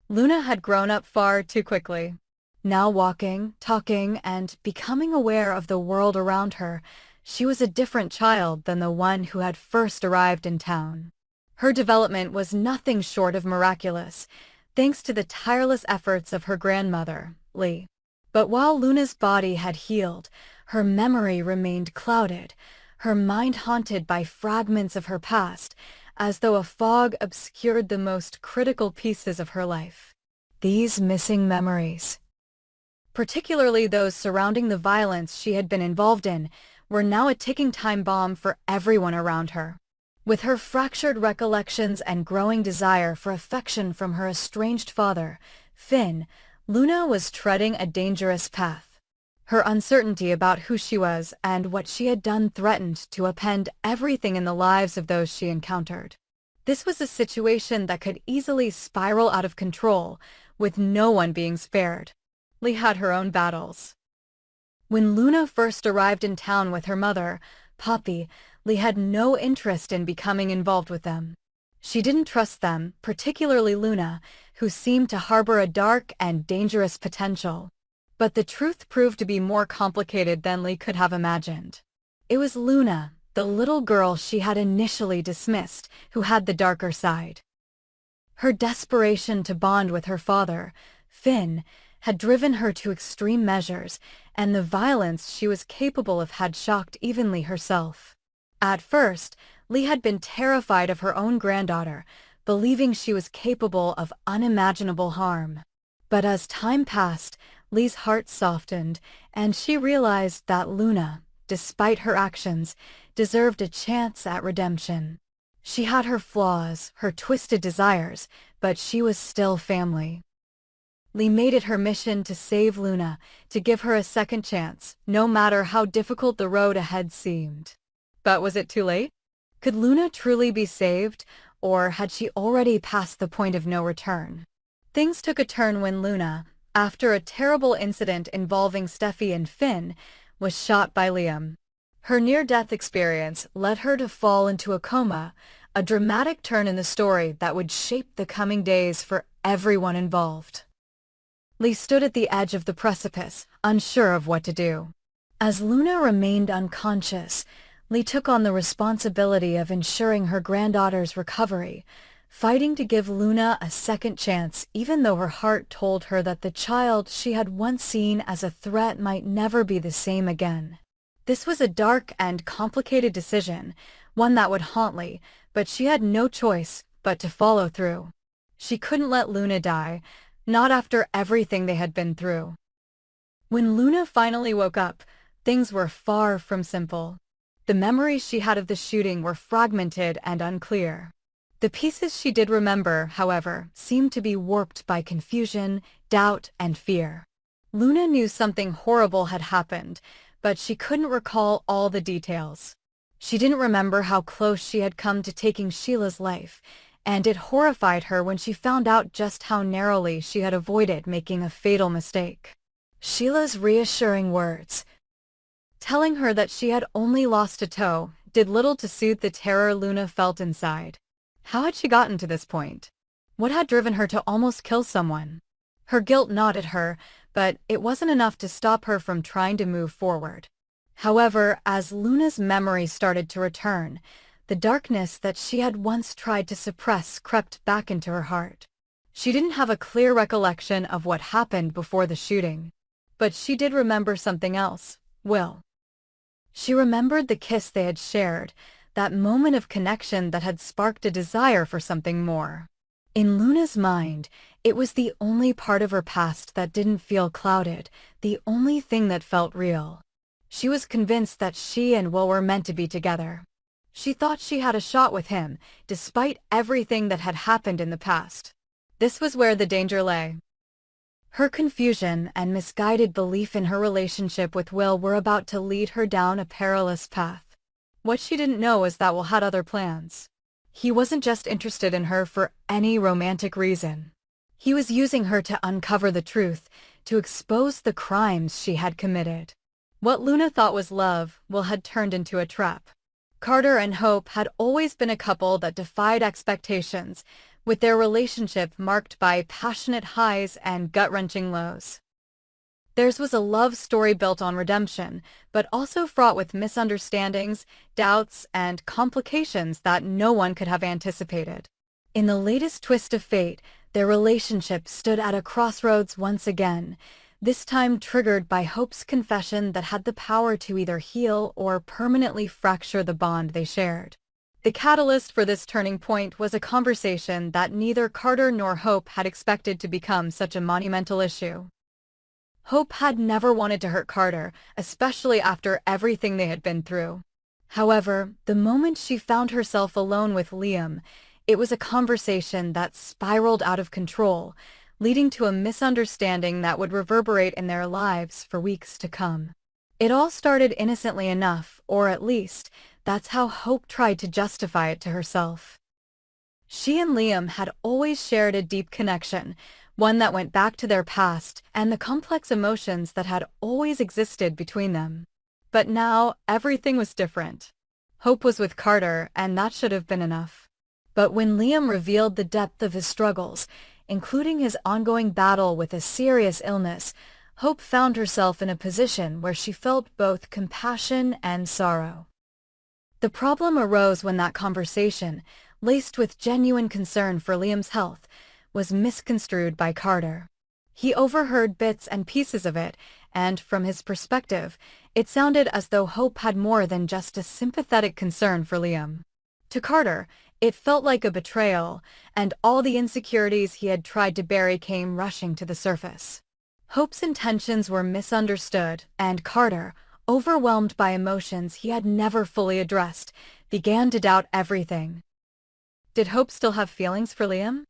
Luna had grown up far too quickly. Now walking, talking, and becoming aware of the world around her, she was a different child than the one who had first arrived in town. Her development was nothing short of miraculous, thanks to the tireless efforts of her grandmother, Lee. But while Luna's body had healed, her memory remained clouded, her mind haunted by fragments of her past, as though a fog obscured the most critical pieces of her life. These missing memories, particularly those surrounding the violence she had been involved in, were now a ticking time bomb for everyone around her. With her fractured recollections and growing desire for affection from her estranged father, Finn, Luna was treading a dangerous path. Her uncertainty about who she was and what she had done threatened to upend everything in the lives of those she encountered. This was a situation that could easily spiral out of control, with no one being spared. Lee had her own battles. When Luna first arrived in town with her mother, Poppy, Lee had no interest in becoming involved with them. She didn't trust them, particularly Luna, who seemed to harbor a dark and dangerous potential. But the truth proved to be more complicated than Lee could have imagined. It was Luna, the little girl she had initially dismissed, who had the darker side. Her desperation to bond with her father, Finn, had driven her to extreme measures, and the violence she was capable of had shocked even Lee herself. At first, Lee had been terrified of her own granddaughter, believing she was capable of unimaginable harm. But as time passed, Lee's heart softened, and she realized that Luna, despite her actions, deserved a chance at redemption. She had her flaws, her twisted desires, but she was still family. Lee made it her mission to save Luna, to give her a second chance, no matter how difficult the road ahead seemed. But was it too late? Could Luna truly be saved, or had she already passed the point of no return? Things took a turn when Luna, after a terrible incident involving Steffi and Finn, was shot by Liam. Her near-death experience led her to fall into a coma, a dramatic turn in the story that would shape the coming days for everyone involved. Lee stood at the edge of the precipice, unsure of what to do. As Luna remained unconscious, Lee took on the responsibility of ensuring her granddaughter's recovery, fighting to give Luna a second chance even though her heart told her that the child she had once seen as a threat might never be the same again. This was a dark and complicated decision, one that would haunt Lee, but she had no choice but to follow through. She couldn't let Luna die, not after everything they had been through. When Luna finally woke up, things were far from simple. The memories she had of the shooting were fragmented and unclear. The pieces she did remember, however, seemed to be warped by confusion, doubt, and fear. Luna knew something horrible had happened, but she couldn't recall all the details. She didn't remember how close she had come to taking Sheila's life, and it horrified her when she found out just how narrowly she had avoided making a fatal mistake. Sheila's reassuring words, telling her that she had only lost a toe, did little to soothe the terror Luna felt inside. How had she gotten to this point? What had driven her to almost kill someone? Her guilt gnawed at her, but it wasn't enough to stop her from trying to move forward. However, as Luna's memory started to return, the darkness that she had once tried to suppress crept back into her heart. She didn't have a clear recollection of what happened before the shooting, but she did remember something else, Will. She remembered the kiss they had shared, that moment of connection that had sparked a desire for something more. In Luna's mind, it was the only part of her past that didn't feel clouded, the only thing that felt real. She was convinced that she and Will were meant to be together. She thought she had a shot with him, despite everything that had happened in the past. This was where the danger lay. Her confusion and misguided belief in her relationship with Will were about to lead her down a perilous path. What she didn't know was that Will had other plans. He wasn't just interested in her for any romantic reason. He was using her to uncover the truth, to expose the crimes she had committed. What Luna thought was love, Will had turned into a trap. Carter and Hope had always been a couple that defied expectations, with their relationship marked by passionate highs and gut-wrenching lows. Theirs was a love story built on redemption, but also fraught with misunderstandings, doubts, and complications that no one could have anticipated. In the latest twist of fate, their relationship stood at a crossroads once again, this time triggered by Hope's confession that had the power to either heal or permanently fracture the bond they shared. The catalyst for this turning point was a conversation that neither Carter nor Hope had expected to become such a monumental issue. Hope had never wanted to hurt Carter, especially after everything they had been through. However, the moment she found herself alone with Liam, it was a conversation that spiraled out of control, leading to a misunderstanding that would reverberate in their lives for weeks to come. It all started innocently enough, or at least, that's how Hope tried to justify it to herself. She and Liam had always shared a deep connection, one that went back to their past and the complex emotions that had always existed between them. But now, everything was different. Hope was with Carter, and that should have been enough. But when Liam revealed the depth of his struggles, including his ongoing battle with a serious illness, Hope found herself in a position where she felt both compassion and sorrow. The problem arose when that conversation, laced with genuine concern for Liam's health, was misconstrued by Carter. He overheard bits and pieces of it, and from his perspective, it sounded as though Hope had more than just a sympathetic concern for Liam. To Carter, it felt like a betrayal, and all the insecurities he had tried to bury came rushing to the surface. Hope's intentions were misunderstood, and Carter, overwhelmed by emotions he had never fully addressed, began to doubt everything. Did Hope still have feelings for Liam?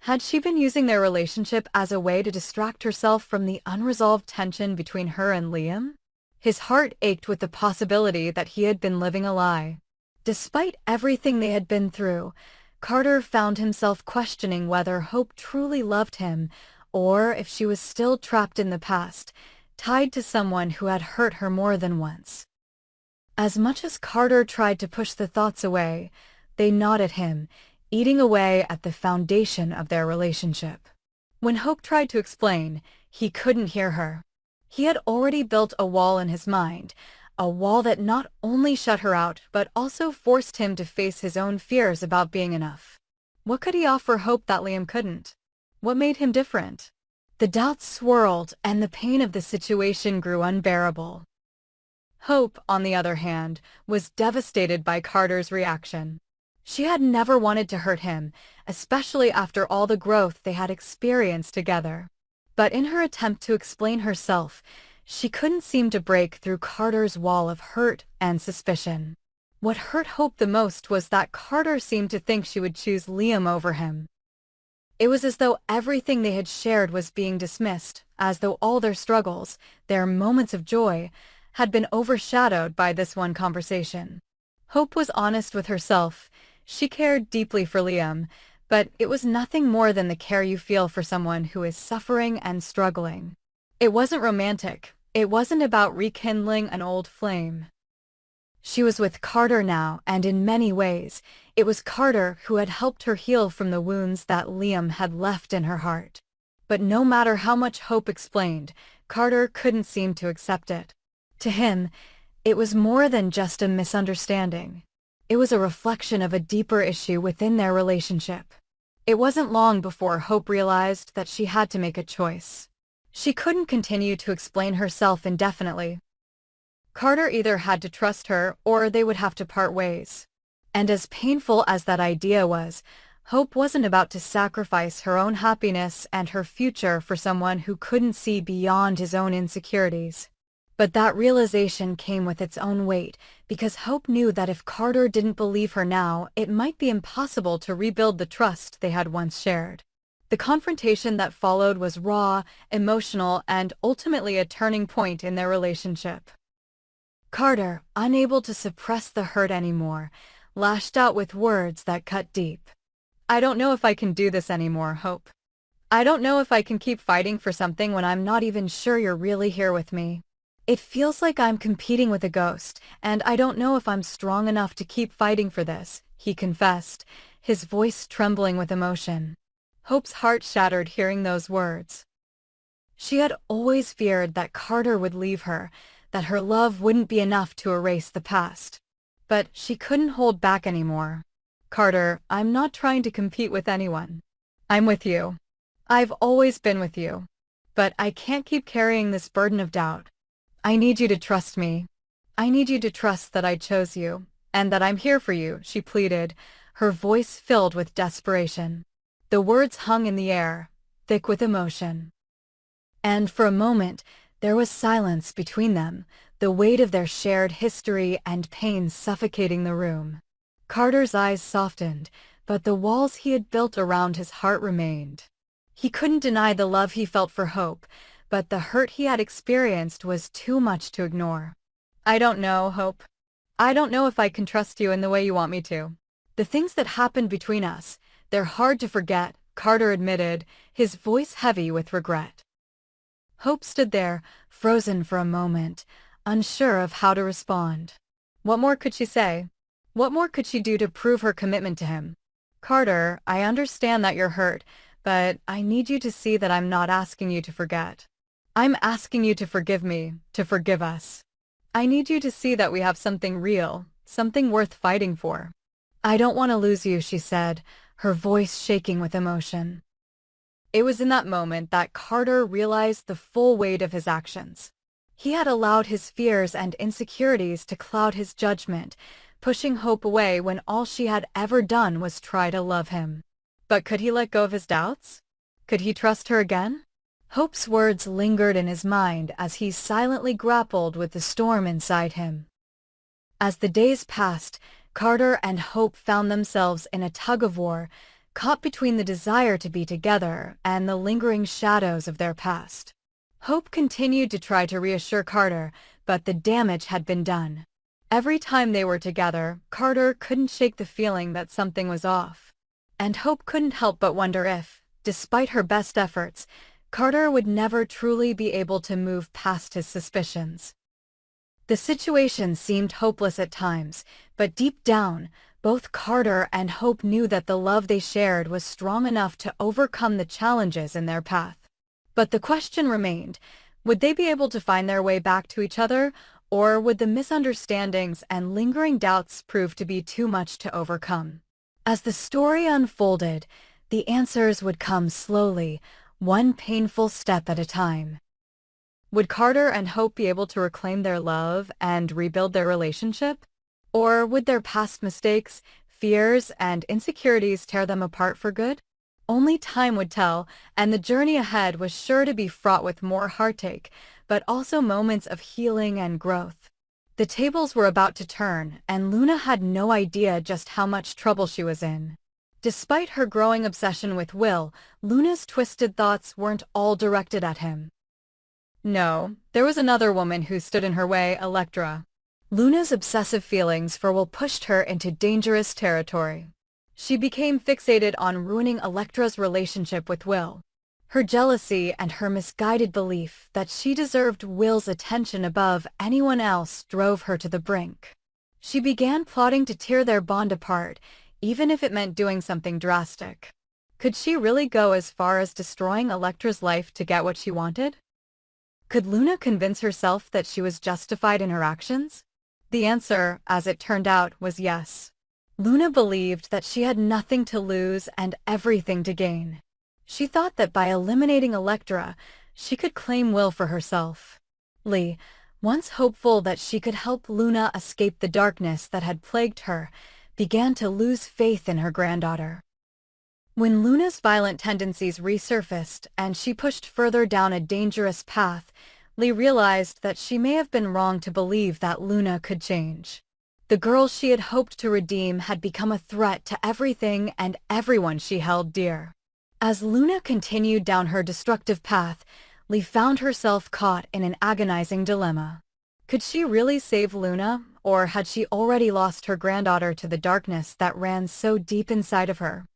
Had she been using their relationship as a way to distract herself from the unresolved tension between her and Liam? His heart ached with the possibility that he had been living a lie. Despite everything they had been through, Carter found himself questioning whether Hope truly loved him, or if she was still trapped in the past, tied to someone who had hurt her more than once. As much as Carter tried to push the thoughts away, they gnawed at him, eating away at the foundation of their relationship. When Hope tried to explain, he couldn't hear her. He had already built a wall in his mind, a wall that not only shut her out but also forced him to face his own fears about being enough. What could he offer Hope that Liam couldn't? What made him different? The doubts swirled, and the pain of the situation grew unbearable. Hope, on the other hand, was devastated by Carter's reaction. She had never wanted to hurt him, especially after all the growth they had experienced together. But in her attempt to explain herself, she couldn't seem to break through Carter's wall of hurt and suspicion. What hurt Hope the most was that Carter seemed to think she would choose Liam over him. It was as though everything they had shared was being dismissed, as though all their struggles, their moments of joy, had been overshadowed by this one conversation. Hope was honest with herself. She cared deeply for Liam, but it was nothing more than the care you feel for someone who is suffering and struggling. It wasn't romantic. It wasn't about rekindling an old flame. She was with Carter now, and in many ways, it was Carter who had helped her heal from the wounds that Liam had left in her heart. But no matter how much Hope explained, Carter couldn't seem to accept it. To him, it was more than just a misunderstanding. It was a reflection of a deeper issue within their relationship. It wasn't long before Hope realized that she had to make a choice. She couldn't continue to explain herself indefinitely. Carter either had to trust her or they would have to part ways. And as painful as that idea was, Hope wasn't about to sacrifice her own happiness and her future for someone who couldn't see beyond his own insecurities. But that realization came with its own weight, because Hope knew that if Carter didn't believe her now, it might be impossible to rebuild the trust they had once shared. The confrontation that followed was raw, emotional, and ultimately a turning point in their relationship. Carter, unable to suppress the hurt anymore, lashed out with words that cut deep. "I don't know if I can do this anymore, Hope. I don't know if I can keep fighting for something when I'm not even sure you're really here with me. It feels like I'm competing with a ghost, and I don't know if I'm strong enough to keep fighting for this," he confessed, his voice trembling with emotion. Hope's heart shattered hearing those words. She had always feared that Carter would leave her, that her love wouldn't be enough to erase the past. But she couldn't hold back anymore. Carter, I'm not trying to compete with anyone. I'm with you. I've always been with you. But I can't keep carrying this burden of doubt. I need you to trust me. I need you to trust that I chose you, and that I'm here for you, she pleaded, her voice filled with desperation. The words hung in the air, thick with emotion. And for a moment, there was silence between them, the weight of their shared history and pain suffocating the room. Carter's eyes softened, but the walls he had built around his heart remained. He couldn't deny the love he felt for Hope, but the hurt he had experienced was too much to ignore. I don't know, Hope. I don't know if I can trust you in the way you want me to. The things that happened between us, they're hard to forget, Carter admitted, his voice heavy with regret. Hope stood there, frozen for a moment, unsure of how to respond. What more could she say? What more could she do to prove her commitment to him? Carter, I understand that you're hurt, but I need you to see that I'm not asking you to forget. I'm asking you to forgive me, to forgive us. I need you to see that we have something real, something worth fighting for. I don't want to lose you, she said, her voice shaking with emotion. It was in that moment that Carter realized the full weight of his actions. He had allowed his fears and insecurities to cloud his judgment, pushing Hope away when all she had ever done was try to love him. But could he let go of his doubts? Could he trust her again? Hope's words lingered in his mind as he silently grappled with the storm inside him. As the days passed, Carter and Hope found themselves in a tug-of-war, caught between the desire to be together and the lingering shadows of their past. Hope continued to try to reassure Carter, but the damage had been done. Every time they were together, Carter couldn't shake the feeling that something was off. And Hope couldn't help but wonder if, despite her best efforts, Carter would never truly be able to move past his suspicions. The situation seemed hopeless at times, but deep down, both Carter and Hope knew that the love they shared was strong enough to overcome the challenges in their path. But the question remained, would they be able to find their way back to each other, or would the misunderstandings and lingering doubts prove to be too much to overcome? As the story unfolded, the answers would come slowly, one painful step at a time. Would Carter and Hope be able to reclaim their love and rebuild their relationship? Or would their past mistakes, fears, and insecurities tear them apart for good? Only time would tell, and the journey ahead was sure to be fraught with more heartache, but also moments of healing and growth. The tables were about to turn, and Luna had no idea just how much trouble she was in. Despite her growing obsession with Will, Luna's twisted thoughts weren't all directed at him. No, there was another woman who stood in her way, Electra. Luna's obsessive feelings for Will pushed her into dangerous territory. She became fixated on ruining Electra's relationship with Will. Her jealousy and her misguided belief that she deserved Will's attention above anyone else drove her to the brink. She began plotting to tear their bond apart, even if it meant doing something drastic. Could she really go as far as destroying Electra's life to get what she wanted? Could Luna convince herself that she was justified in her actions? The answer, as it turned out, was yes. Luna believed that she had nothing to lose and everything to gain. She thought that by eliminating Electra, she could claim Will for herself. Lee, once hopeful that she could help Luna escape the darkness that had plagued her, began to lose faith in her granddaughter. When Luna's violent tendencies resurfaced and she pushed further down a dangerous path, Lee realized that she may have been wrong to believe that Luna could change. The girl she had hoped to redeem had become a threat to everything and everyone she held dear. As Luna continued down her destructive path, Lee found herself caught in an agonizing dilemma. Could she really save Luna, or had she already lost her granddaughter to the darkness that ran so deep inside of her?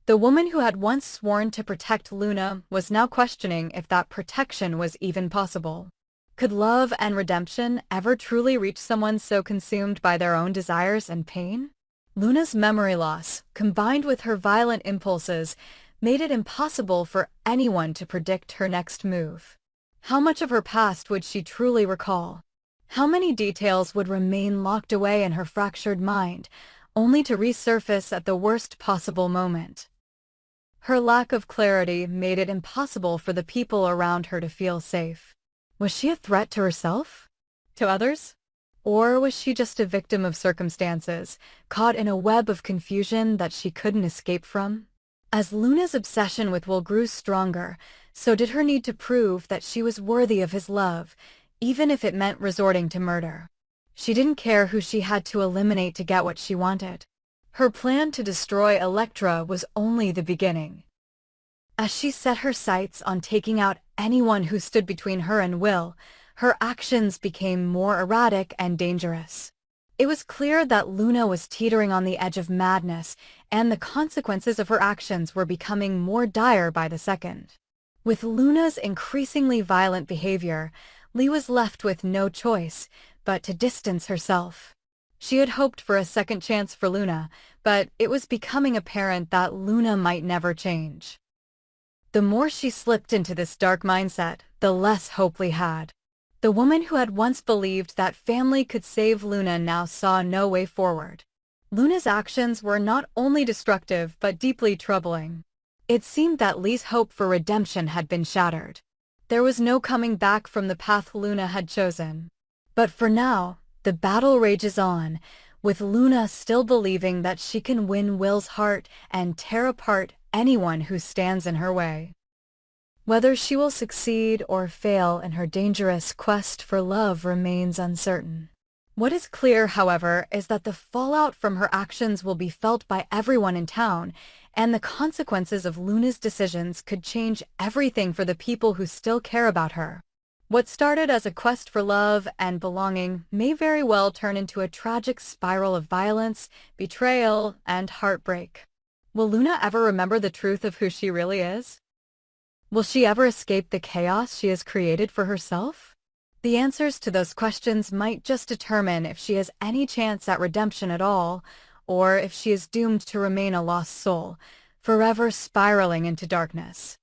The woman who had once sworn to protect Luna was now questioning if that protection was even possible. Could love and redemption ever truly reach someone so consumed by their own desires and pain? Luna's memory loss, combined with her violent impulses, made it impossible for anyone to predict her next move. How much of her past would she truly recall? How many details would remain locked away in her fractured mind, only to resurface at the worst possible moment? Her lack of clarity made it impossible for the people around her to feel safe. Was she a threat to herself? To others? Or was she just a victim of circumstances, caught in a web of confusion that she couldn't escape from? As Luna's obsession with Will grew stronger, so did her need to prove that she was worthy of his love, even if it meant resorting to murder. She didn't care who she had to eliminate to get what she wanted. Her plan to destroy Elektra was only the beginning. As she set her sights on taking out anyone who stood between her and Will, her actions became more erratic and dangerous. It was clear that Luna was teetering on the edge of madness, and the consequences of her actions were becoming more dire by the second. With Luna's increasingly violent behavior, Lee was left with no choice but to distance herself. She had hoped for a second chance for Luna, but it was becoming apparent that Luna might never change. The more she slipped into this dark mindset, the less hope Lee had. The woman who had once believed that family could save Luna now saw no way forward. Luna's actions were not only destructive but deeply troubling. It seemed that Lee's hope for redemption had been shattered. There was no coming back from the path Luna had chosen. But for now, the battle rages on, with Luna still believing that she can win Will's heart and tear apart anyone who stands in her way. Whether she will succeed or fail in her dangerous quest for love remains uncertain. What is clear, however, is that the fallout from her actions will be felt by everyone in town, and the consequences of Luna's decisions could change everything for the people who still care about her. What started as a quest for love and belonging may very well turn into a tragic spiral of violence, betrayal, and heartbreak. Will Luna ever remember the truth of who she really is? Will she ever escape the chaos she has created for herself? The answers to those questions might just determine if she has any chance at redemption at all, or if she is doomed to remain a lost soul, forever spiraling into darkness.